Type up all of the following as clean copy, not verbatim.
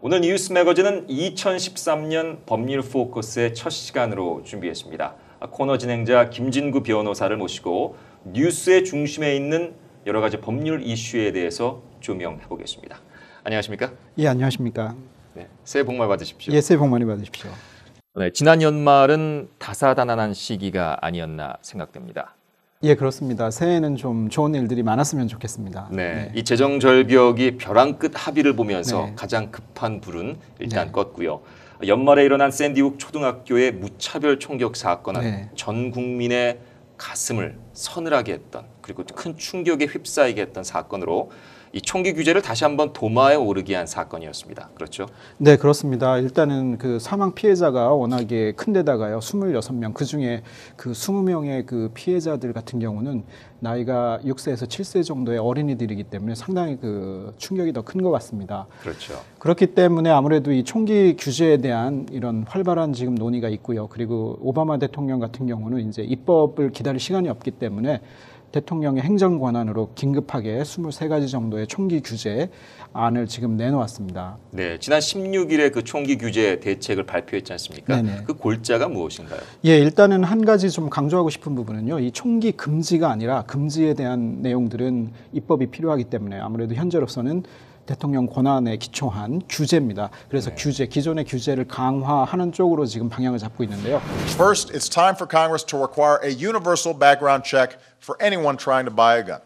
오늘 뉴스 매거진은 2013년 법률 포커스의 첫 시간으로 준비했습니다. 코너 진행자 김진구 변호사를 모시고 뉴스의 중심에 있는 여러 가지 법률 이슈에 대해서 조명해 보겠습니다. 안녕하십니까? 예, 안녕하십니까? 네, 새해 복 많이 받으십시오. 예, 새해 복 많이 받으십시오. 네, 지난 연말은 다사다난한 시기가 아니었나 생각됩니다. 예, 그렇습니다. 새해에는 좀 좋은 일들이 많았으면 좋겠습니다. 네, 이 재정 절벽이 벼랑 끝 합의를 보면서 네. 가장 급한 불은 일단 네. 껐고요. 연말에 일어난 샌디훅 초등학교의 무차별 총격 사건은 네. 전 국민의 가슴을 서늘하게 했던, 그리고 큰 충격에 휩싸이게 했던 사건으로 이 총기 규제를 다시 한번 도마에 오르게 한 사건이었습니다. 그렇죠? 네, 그렇습니다. 일단은 그 사망 피해자가 워낙에 큰데다가요, 26명, 그 중에 그 20명의 그 피해자들 같은 경우는 나이가 6세에서 7세 정도의 어린이들이기 때문에 상당히 그 충격이 더 큰 것 같습니다. 그렇죠. 그렇기 때문에 아무래도 이 총기 규제에 대한 이런 활발한 지금 논의가 있고요. 그리고 오바마 대통령 같은 경우는 이제 입법을 기다릴 시간이 없기 때문에 대통령의 행정 권한으로 긴급하게 23가지 정도의 총기 규제 안을 지금 내놓았습니다. 네, 지난 16일에 그 총기 규제 대책을 발표했지 않습니까? 네네. 그 골자가 무엇인가요? 예, 일단은 한 가지 좀 강조하고 싶은 부분은요. 이 총기 금지가 아니라 금지에 대한 내용들은 입법이 필요하기 때문에 아무래도 현재로서는 대통령 권한에 기초한 규제입니다. 그래서 규제, 기존의 규제를 강화하는 쪽으로 지금 방향을 잡고 있는데요. First, it's time for Congress to require a universal background check for anyone trying to buy a gun.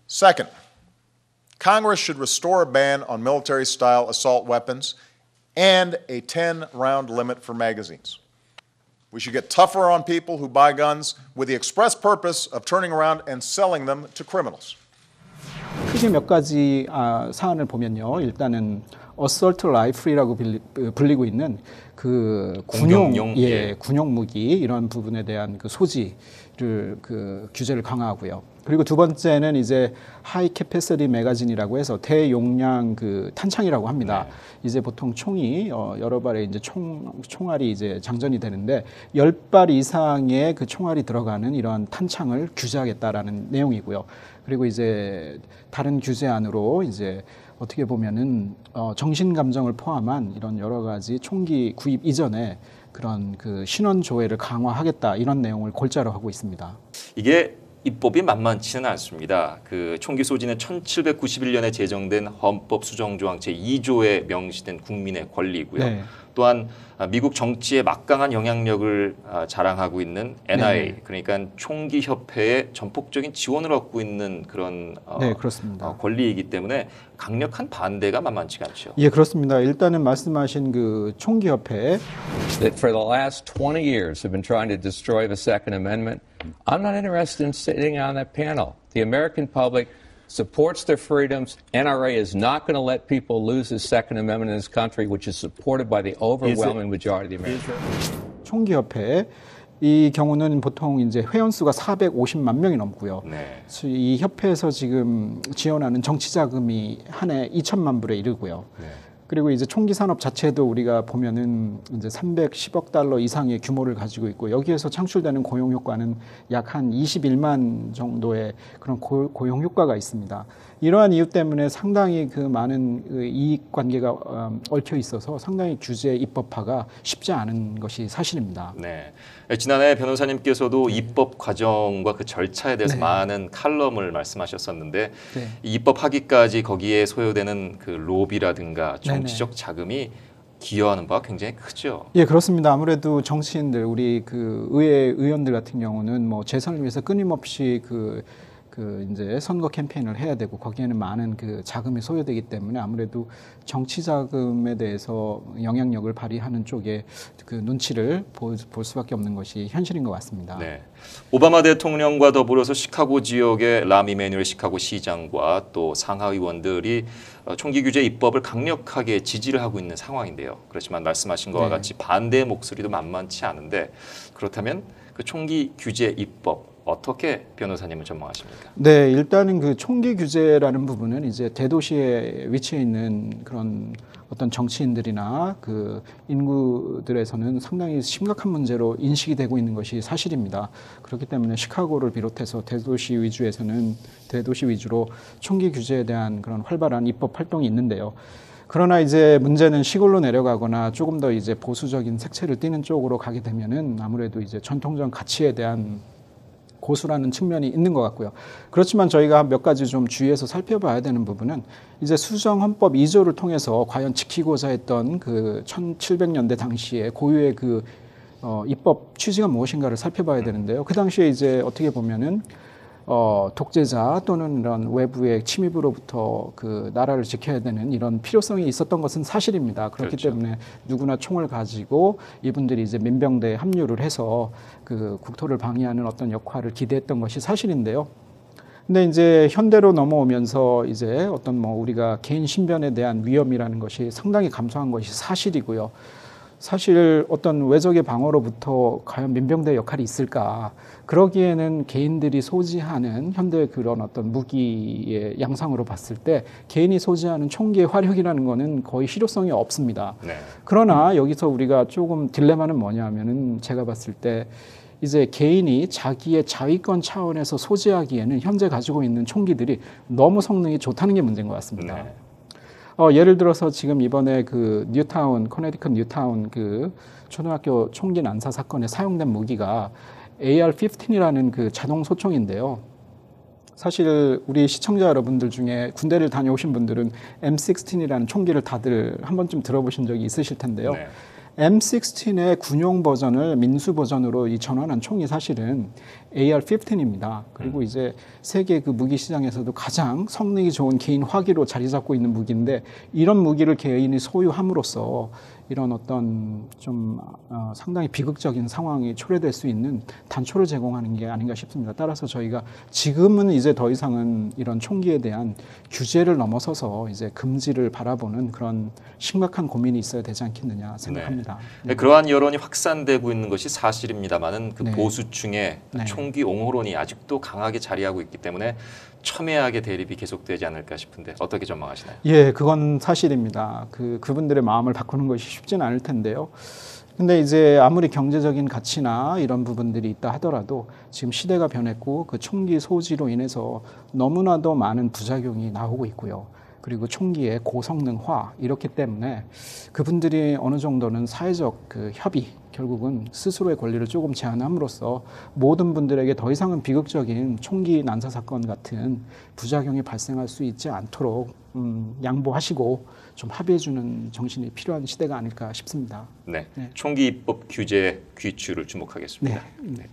Second, Congress should restore a ban on military-style assault weapons and a 10-round limit for magazines. We should get tougher on people who buy guns with the express purpose of turning around and selling them to criminals. 크게 몇 가지 사안을 보면요. 일단은 어설트 라이플이라고 불리고 있는 그 공격용, 군용 무기 이런 부분에 대한 그 소지를 그 규제를 강화하고요. 그리고 두 번째는 이제 하이 캐패시티 매거진이라고 해서 대용량 그 탄창이라고 합니다. 네. 이제 보통 총이 여러 발의 이제 총알이 이제 장전이 되는데 10발 이상의 그 총알이 들어가는 이런 탄창을 규제하겠다라는 내용이고요. 그리고 이제 다른 규제안으로 이제 어떻게 보면은 정신 감정을 포함한 이런 여러 가지 총기 구입 이전에 그런 그 신원 조회를 강화하겠다 이런 내용을 골자로 하고 있습니다. 이게 입법이 만만치는 않습니다. 그 총기 소지는 1791년에 제정된 헌법 수정조항 제2조에 명시된 국민의 권리이고요. 네. 또한 미국 정치에 막강한 영향력을 자랑하고 있는 NRA, 네. 그러니까 총기 협회의 전폭적인 지원을 얻고 있는 그런 네, 그렇습니다. 권리이기 때문에 강력한 반대가 만만치가 않죠. 예, 그렇습니다. 일단은 말씀하신 그 총기 협회 that for the last 20 years have been trying to destroy the Second Amendment. I'm not interested in sitting on that panel. The American public supports their freedoms. NRA is not going to let people lose the Second Amendment in this country, which is supported by the overwhelming majority of the Americans. 총기 협회 이 경우는 보통 이제 회원 수가 450만 명이 넘고요. 네. 이 협회에서 지금 지원하는 정치 자금이 한 해 2천만 불에 이르고요. 네. 그리고 이제 총기 산업 자체도 우리가 보면은 이제 310억 달러 이상의 규모를 가지고 있고 여기에서 창출되는 고용 효과는 약 한 21만 정도의 그런 고용 효과가 있습니다. 이러한 이유 때문에 상당히 그 많은 이익 관계가 얽혀 있어서 상당히 규제 입법화가 쉽지 않은 것이 사실입니다. 네. 지난해 변호사님께서도 입법 과정과 그 절차에 대해서 네. 많은 칼럼을 말씀하셨었는데 네. 이 입법하기까지 거기에 소요되는 그 로비라든가 네네. 정치적 자금이 기여하는 바가 굉장히 크죠. 예, 그렇습니다. 아무래도 정치인들, 우리 그 의회 의원들 같은 경우는 뭐 재선을 위해서 끊임없이 그 이제 선거 캠페인을 해야 되고 거기에는 많은 그 자금이 소요되기 때문에 아무래도 정치 자금에 대해서 영향력을 발휘하는 쪽에 그 눈치를 볼 수밖에 없는 것이 현실인 것 같습니다. 네. 오바마 대통령과 더불어서 시카고 지역의 람 이메뉴엘 시카고 시장과 또 상하의원들이 총기 규제 입법을 강력하게 지지를 하고 있는 상황인데요. 그렇지만 말씀하신 것과 네. 같이 반대의 목소리도 만만치 않은데 그렇다면 그 총기 규제 입법 어떻게 변호사님은 전망하십니까? 네, 일단은 그 총기 규제라는 부분은 이제 대도시에 위치해 있는 그런 어떤 정치인들이나 그 인구들에서는 상당히 심각한 문제로 인식이 되고 있는 것이 사실입니다. 그렇기 때문에 시카고를 비롯해서 대도시 위주로 총기 규제에 대한 그런 활발한 입법 활동이 있는데요. 그러나 이제 문제는 시골로 내려가거나 조금 더 이제 보수적인 색채를 띠는 쪽으로 가게 되면은 아무래도 이제 전통적 가치에 대한 고수라는 측면이 있는 것 같고요. 그렇지만 저희가 몇 가지 좀 주의해서 살펴봐야 되는 부분은 이제 수정헌법 2조를 통해서 과연 지키고자 했던 그 1700년대 당시에 고유의 그 입법 취지가 무엇인가를 살펴봐야 되는데요. 그 당시에 이제 어떻게 보면은 독재자 또는 이런 외부의 침입으로부터 그 나라를 지켜야 되는 이런 필요성이 있었던 것은 사실입니다. 그렇기 그렇죠. 때문에 누구나 총을 가지고 이분들이 이제 민병대에 합류를 해서 그 국토를 방위하는 어떤 역할을 기대했던 것이 사실인데요. 근데 이제 현대로 넘어오면서 이제 어떤 뭐 우리가 개인 신변에 대한 위험이라는 것이 상당히 감소한 것이 사실이고요. 사실 어떤 외적의 방어로부터 과연 민병대 역할이 있을까? 그러기에는 개인들이 소지하는 현대 그런 어떤 무기의 양상으로 봤을 때 개인이 소지하는 총기의 화력이라는 거는 거의 실효성이 없습니다. 네. 그러나 여기서 우리가 조금 딜레마는 뭐냐면은 제가 봤을 때 이제 개인이 자기의 자위권 차원에서 소지하기에는 현재 가지고 있는 총기들이 너무 성능이 좋다는 게 문제인 것 같습니다. 네. 예를 들어서 지금 이번에 그 뉴타운, 커네티컷 뉴타운 그 초등학교 총기 난사 사건에 사용된 무기가 AR-15이라는 그 자동 소총인데요. 사실 우리 시청자 여러분들 중에 군대를 다녀오신 분들은 M16이라는 총기를 다들 한 번쯤 들어보신 적이 있으실 텐데요. 네. M16의 군용 버전을 민수 버전으로 이 전환한 총이 사실은 AR-15입니다. 그리고 이제 세계 그 무기 시장에서도 가장 성능이 좋은 개인 화기로 자리 잡고 있는 무기인데 이런 무기를 개인이 소유함으로써 이런 어떤 좀 상당히 비극적인 상황이 초래될 수 있는 단초를 제공하는 게 아닌가 싶습니다. 따라서 저희가 지금은 이제 더 이상은 이런 총기에 대한 규제를 넘어서서 이제 금지를 바라보는 그런 심각한 고민이 있어야 되지 않겠느냐 생각합니다. 네. 그러한 여론이 확산되고 있는 것이 사실입니다만은 그 네. 보수층의 네. 총기 옹호론이 아직도 강하게 자리하고 있기 때문에 첨예하게 대립이 계속되지 않을까 싶은데 어떻게 전망하시나요? 예, 그건 사실입니다. 그분들의 마음을 바꾸는 것이 쉽지는 않을 텐데요. 근데 이제 아무리 경제적인 가치나 이런 부분들이 있다 하더라도 지금 시대가 변했고 그 총기 소지로 인해서 너무나도 많은 부작용이 나오고 있고요. 그리고 총기의 고성능화 이렇기 때문에 그분들이 어느 정도는 사회적 그 협의 결국은 스스로의 권리를 조금 제한함으로써 모든 분들에게 더 이상은 비극적인 총기 난사 사건 같은 부작용이 발생할 수 있지 않도록 양보하시고 좀 합의해주는 정신이 필요한 시대가 아닐까 싶습니다. 네. 네. 총기 입법 규제 귀추를 주목하겠습니다. 네.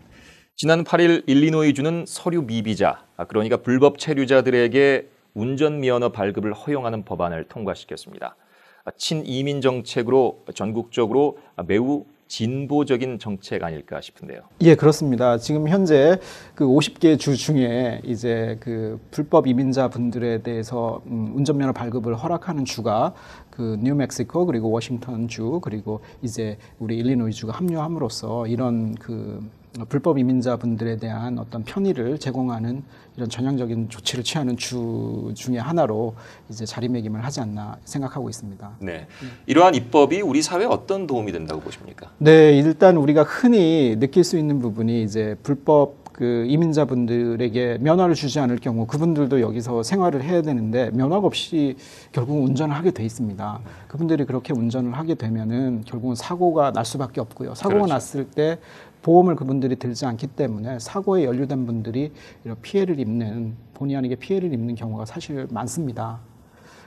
지난 8일 일리노이주는 서류 미비자, 그러니까 불법 체류자들에게 운전면허 발급을 허용하는 법안을 통과시켰습니다. 친이민 정책으로 전국적으로 매우 진보적인 정책 아닐까 싶은데요. 예, 그렇습니다. 지금 현재 그 50개 주 중에 이제 그 불법 이민자 분들에 대해서 운전면허 발급을 허락하는 주가 그 뉴멕시코 그리고 워싱턴 주 그리고 이제 우리 일리노이 주가 합류함으로써 이런 그 불법 이민자 분들에 대한 어떤 편의를 제공하는 이런 전향적인 조치를 취하는 주 중에 하나로 이제 자리매김을 하지 않나 생각하고 있습니다. 네. 이러한 입법이 우리 사회에 어떤 도움이 된다고 보십니까? 네, 일단 우리가 흔히 느낄 수 있는 부분이 이제 불법 그 이민자분들에게 면허를 주지 않을 경우 그분들도 여기서 생활을 해야 되는데 면허가 없이 결국 운전을 하게 돼 있습니다. 그분들이 그렇게 운전을 하게 되면은 결국은 사고가 날 수밖에 없고요. 사고가 그렇죠. 났을 때 보험을 그분들이 들지 않기 때문에 사고에 연루된 분들이 이런 피해를 입는 본의 아니게 피해를 입는 경우가 사실 많습니다.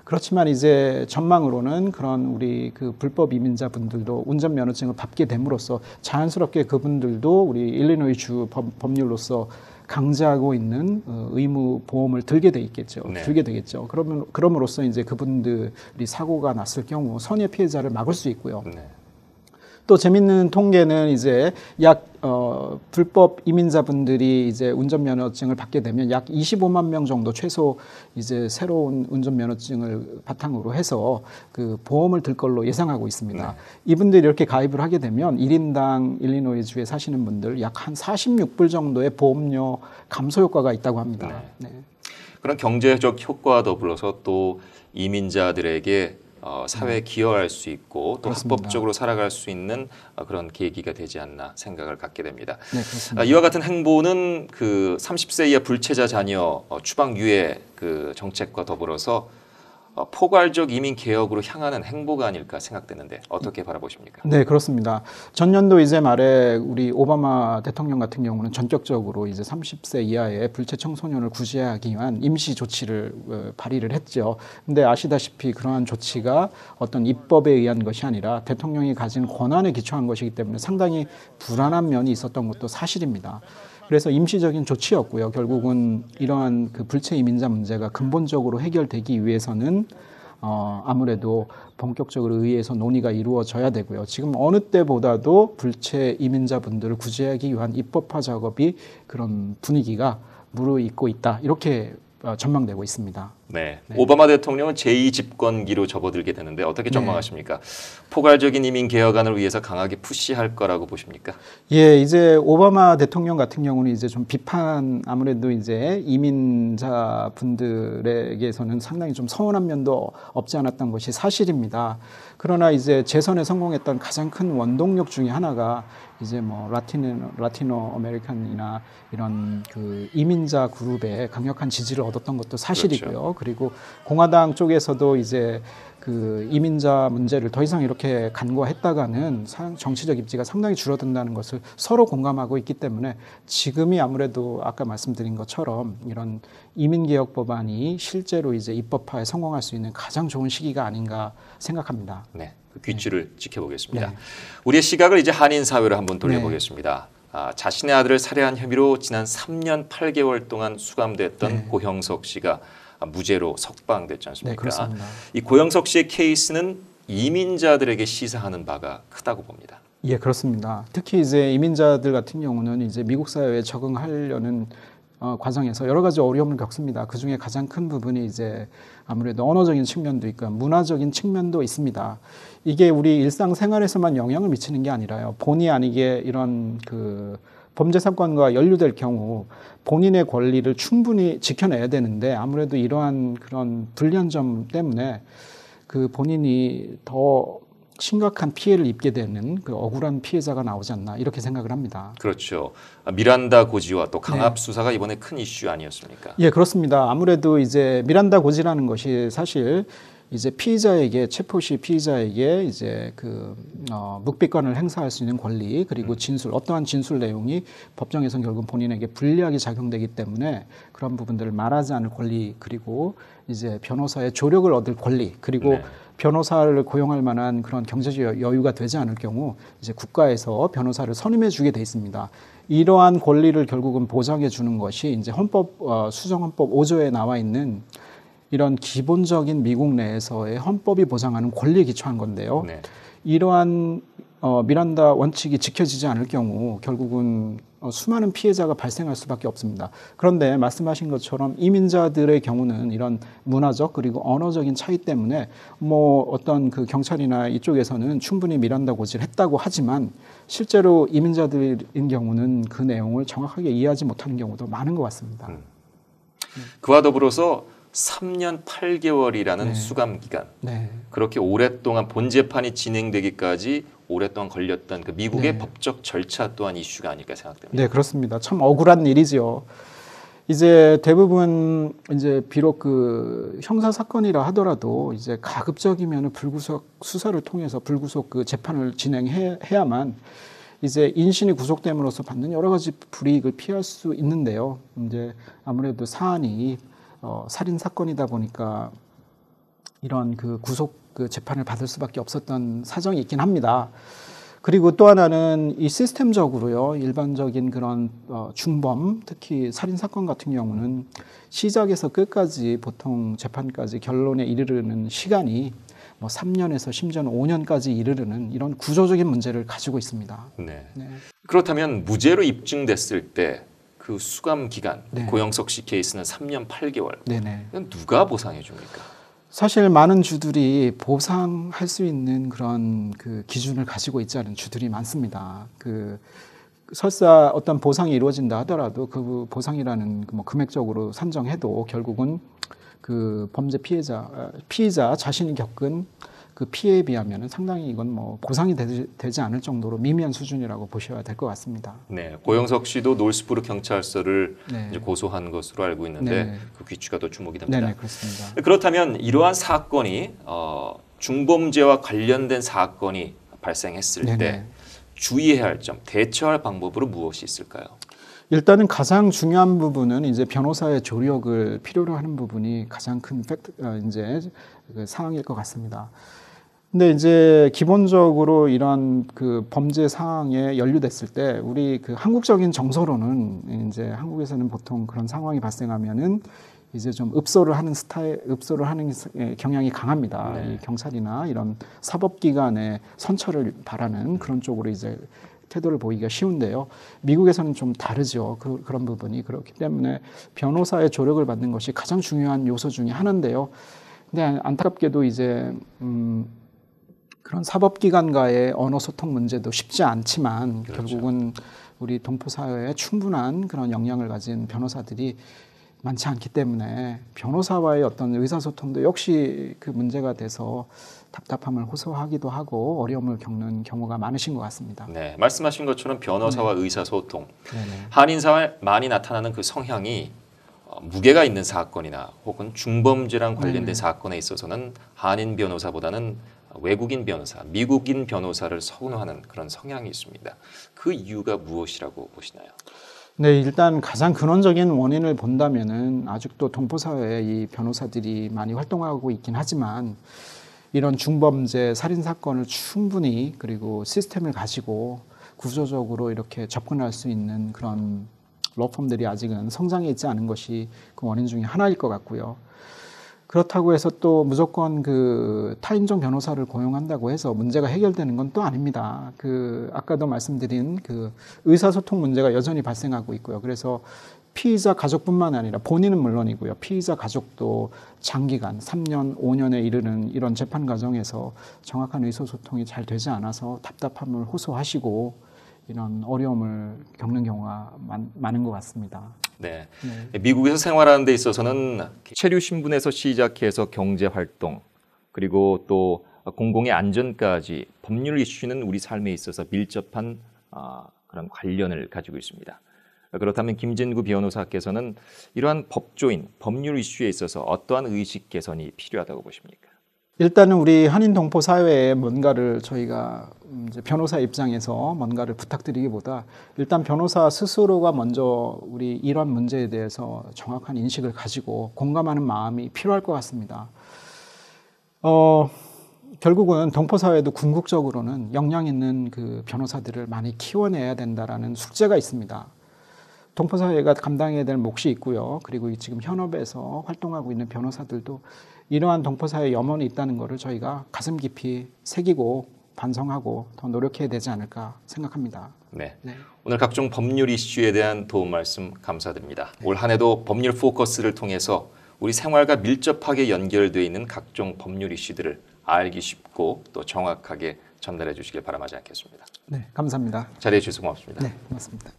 그렇지만 이제 전망으로는 그런 우리 그 불법 이민자 분들도 운전면허증을 받게 됨으로써 자연스럽게 그분들도 우리 일리노이 주 법률로서 강제하고 있는 의무 보험을 들게 돼 있겠죠. 네. 들게 되겠죠. 그럼으로써 이제 그분들이 사고가 났을 경우 선의 피해자를 막을 수 있고요. 네. 또 재밌는 통계는 이제 약 불법 이민자분들이 이제 운전면허증을 받게 되면 약 25만 명 정도 최소 이제 새로운 운전면허증을 바탕으로 해서 그 보험을 들 걸로 예상하고 있습니다. 네. 이분들이 이렇게 가입을 하게 되면 1인당 일리노이주에 사시는 분들 약 한 46불 정도의 보험료 감소 효과가 있다고 합니다. 네. 그런 경제적 효과와 더불어서 또 이민자들에게 사회에 기여할 수 있고 또 그렇습니다. 합법적으로 살아갈 수 있는 그런 계기가 되지 않나 생각을 갖게 됩니다. 네, 그렇습니다. 이와 같은 행보는 그 30세 이하 불체자 자녀 추방 유예 그 정책과 더불어서 포괄적 이민 개혁으로 향하는 행보가 아닐까 생각되는데 어떻게 바라보십니까? 네, 그렇습니다. 전년도 이제 말에 우리 오바마 대통령 같은 경우는 전격적으로 이제 30세 이하의 불체 청소년을 구제하기 위한 임시 조치를 발의를 했죠. 근데 아시다시피 그러한 조치가 어떤 입법에 의한 것이 아니라 대통령이 가진 권한에 기초한 것이기 때문에 상당히 불안한 면이 있었던 것도 사실입니다. 그래서 임시적인 조치였고요. 결국은 이러한 그 불체 이민자 문제가 근본적으로 해결되기 위해서는 아무래도 본격적으로 의회에서 논의가 이루어져야 되고요. 지금 어느 때보다도 불체 이민자분들을 구제하기 위한 입법화 작업이 그런 분위기가 무르익고 있다. 이렇게 전망되고 있습니다. 네. 오바마 대통령은 제2집권기로 접어들게 되는데 어떻게 전망하십니까? 포괄적인 이민 개혁안을 위해서 강하게 푸시할 거라고 보십니까? 예, 이제 오바마 대통령 같은 경우는 이제 좀 비판 아무래도 이제 이민자 분들에게서는 상당히 좀 서운한 면도 없지 않았던 것이 사실입니다. 그러나 이제 재선에 성공했던 가장 큰 원동력 중에 하나가 이제 뭐 라티노 아메리칸이나 이런 그 이민자 그룹의 강력한 지지를 얻었던 것도 사실이고요. 그렇죠. 그리고 공화당 쪽에서도 이제 그 이민자 문제를 더 이상 이렇게 간과했다가는 정치적 입지가 상당히 줄어든다는 것을 서로 공감하고 있기 때문에 지금이 아무래도 아까 말씀드린 것처럼 이런 이민개혁 법안이 실제로 이제 입법화에 성공할 수 있는 가장 좋은 시기가 아닌가 생각합니다. 네, 그 귀추를 지켜보겠습니다. 네. 우리의 시각을 이제 한인 사회로 한번 돌려보겠습니다. 자신의 아들을 살해한 혐의로 지난 3년 8개월 동안 수감됐던 고형석 씨가 무죄로 석방됐지 않습니까? 네, 그렇습니다. 이 고형석 씨의 케이스는 이민자들에게 시사하는 바가 크다고 봅니다. 예, 그렇습니다. 특히 이제 이민자들 같은 경우는 이제 미국 사회에 적응하려는 과정에서 여러 가지 어려움을 겪습니다. 그 중에 가장 큰 부분이 이제 아무래도 언어적인 측면도 있고 문화적인 측면도 있습니다. 이게 우리 일상생활에서만 영향을 미치는 게 아니라요. 본의 아니게 이런 그 범죄 사건과 연루될 경우 본인의 권리를 충분히 지켜내야 되는데 아무래도 이러한 그런 불리한 점 때문에 그 본인이 더 심각한 피해를 입게 되는 그 억울한 피해자가 나오지 않나 이렇게 생각을 합니다. 그렇죠. 미란다 고지와 또 강압 수사가 이번에 큰 이슈 아니었습니까? 예, 그렇습니다. 아무래도 이제 미란다 고지라는 것이 사실 이제 피의자에게 체포시 피의자에게 이제 그 묵비권을 행사할 수 있는 권리 그리고 진술 어떠한 진술 내용이 법정에서 결국 본인에게 불리하게 작용되기 때문에 그런 부분들을 말하지 않을 권리 그리고 이제 변호사의 조력을 얻을 권리 그리고 변호사를 고용할 만한 그런 경제적 여유가 되지 않을 경우 이제 국가에서 변호사를 선임해 주게 돼 있습니다. 이러한 권리를 결국은 보장해 주는 것이 이제 수정헌법 5조에 나와 있는 이런 기본적인 미국 내에서의 헌법이 보장하는 권리에 기초한 건데요. 이러한 미란다 원칙이 지켜지지 않을 경우 결국은 수많은 피해자가 발생할 수밖에 없습니다. 그런데 말씀하신 것처럼 이민자들의 경우는 이런 문화적 그리고 언어적인 차이 때문에 뭐 어떤 그 경찰이나 이쪽에서는 충분히 미란다 고지를 했다고 하지만 실제로 이민자들인 경우는 그 내용을 정확하게 이해하지 못하는 경우도 많은 것 같습니다. 그와 더불어서 3년 8개월이라는 수감 기간. 그렇게 오랫동안 본 재판이 진행되기까지 오랫동안 걸렸던 그 미국의 법적 절차 또한 이슈가 아닐까 생각됩니다. 네, 그렇습니다. 참 억울한 일이지요. 이제 대부분 이제 비록 그 형사 사건이라 하더라도 이제 가급적이면 불구속 수사를 통해서 불구속 그 재판을 진행해야만 이제 인신이 구속됨으로써 받는 여러 가지 불이익을 피할 수 있는데요. 이제 아무래도 사안이 살인 사건이다 보니까 이런 그 구속 그 재판을 받을 수밖에 없었던 사정이 있긴 합니다. 그리고 또 하나는 이 시스템적으로요, 일반적인 그런 중범, 특히 살인 사건 같은 경우는 시작에서 끝까지 보통 재판까지 결론에 이르르는 시간이 뭐 3년에서 심지어는 5년까지 이르르는 이런 구조적인 문제를 가지고 있습니다. 그렇다면 무죄로 입증됐을 때 그 수감 기간, 고형석 씨 케이스는 3년 8개월. 이건 누가 보상해 줍니까? 사실 많은 주들이 보상할 수 있는 그런 그 기준을 가지고 있지 않은 주들이 많습니다. 그 설사 어떤 보상이 이루어진다 하더라도 그 보상이라는 뭐 금액적으로 산정해도 결국은 그 범죄 피해자 자신이 겪은 그 피해에 비하면 상당히 이건 뭐 보상이 되지 않을 정도로 미미한 수준이라고 보셔야 될 것 같습니다. 네, 고영석 씨도 놀스부르 경찰서를 네. 이제 고소한 것으로 알고 있는데 네. 그 귀추가 더 주목이 됩니다. 네네 그렇습니다. 그렇다면 이러한 사건이 중범죄와 관련된 사건이 발생했을 네네. 때 주의해야 할 점, 대처할 방법으로 무엇이 있을까요? 일단은 가장 중요한 부분은 이제 변호사의 조력을 필요로 하는 부분이 가장 큰 이제 그 상황일 것 같습니다. 근데 이제 기본적으로 이런 그 범죄 상황에 연루됐을 때 우리 그 한국적인 정서로는 이제 한국에서는 보통 그런 상황이 발생하면은 이제 좀 읍소를 하는 경향이 강합니다. 네. 이 경찰이나 이런 사법기관의 선처를 바라는 그런 쪽으로 이제 태도를 보이기가 쉬운데요. 미국에서는 좀 다르죠. 그런 부분이 그렇기 때문에 변호사의 조력을 받는 것이 가장 중요한 요소 중에 하나인데요. 근데 안타깝게도 이제 그런 사법기관과의 언어 소통 문제도 쉽지 않지만 그렇죠. 결국은 우리 동포 사회에 충분한 그런 역량을 가진 변호사들이 많지 않기 때문에 변호사와의 어떤 의사소통도 역시 그 문제가 돼서 답답함을 호소하기도 하고 어려움을 겪는 경우가 많으신 것 같습니다. 네, 말씀하신 것처럼 변호사와 의사소통, 네네. 한인사회에 많이 나타나는 그 성향이 무게가 있는 사건이나 혹은 중범죄랑 관련된 사건에 있어서는 한인 변호사보다는 외국인 변호사, 미국인 변호사를 선호하는 그런 성향이 있습니다. 그 이유가 무엇이라고 보시나요? 네, 일단 가장 근원적인 원인을 본다면은 아직도 동포 사회에 이 변호사들이 많이 활동하고 있긴 하지만 이런 중범죄, 살인 사건을 충분히 그리고 시스템을 가지고 구조적으로 이렇게 접근할 수 있는 그런 로펌들이 아직은 성장해 있지 않은 것이 그 원인 중에 하나일 것 같고요. 그렇다고 해서 또 무조건 그 타인종 변호사를 고용한다고 해서 문제가 해결되는 건 또 아닙니다. 그 아까도 말씀드린 그 의사소통 문제가 여전히 발생하고 있고요. 그래서 피의자 가족뿐만 아니라 본인은 물론이고요. 피의자 가족도 장기간 3년, 5년에 이르는 이런 재판 과정에서 정확한 의사소통이 잘 되지 않아서 답답함을 호소하시고 이런 어려움을 겪는 경우가 많은 것 같습니다. 네. 미국에서 생활하는 데 있어서는 체류 신분에서 시작해서 경제 활동 그리고 또 공공의 안전까지 법률 이슈는 우리 삶에 있어서 밀접한 그런 관련을 가지고 있습니다. 그렇다면 김진구 변호사께서는 이러한 법조인, 법률 이슈에 있어서 어떠한 의식 개선이 필요하다고 보십니까? 일단은 우리 한인 동포 사회에 뭔가를 저희가 이제 변호사 입장에서 뭔가를 부탁드리기보다 일단 변호사 스스로가 먼저 우리 이런 문제에 대해서 정확한 인식을 가지고 공감하는 마음이 필요할 것 같습니다. 결국은 동포 사회도 궁극적으로는 역량 있는 그 변호사들을 많이 키워내야 된다라는 숙제가 있습니다. 동포 사회가 감당해야 될 몫이 있고요. 그리고 지금 현업에서 활동하고 있는 변호사들도 이러한 동포 사회에 염원이 있다는 것을 저희가 가슴 깊이 새기고 반성하고 더 노력해야 되지 않을까 생각합니다. 네. 네. 오늘 각종 법률 이슈에 대한 도움 말씀 감사드립니다. 올 한 해도 법률 포커스를 통해서 우리 생활과 밀접하게 연결되어 있는 각종 법률 이슈들을 알기 쉽고 또 정확하게 전달해 주시길 바람하지 않겠습니다. 네, 감사합니다. 자리해 주셔서 고맙습니다. 네, 고맙습니다.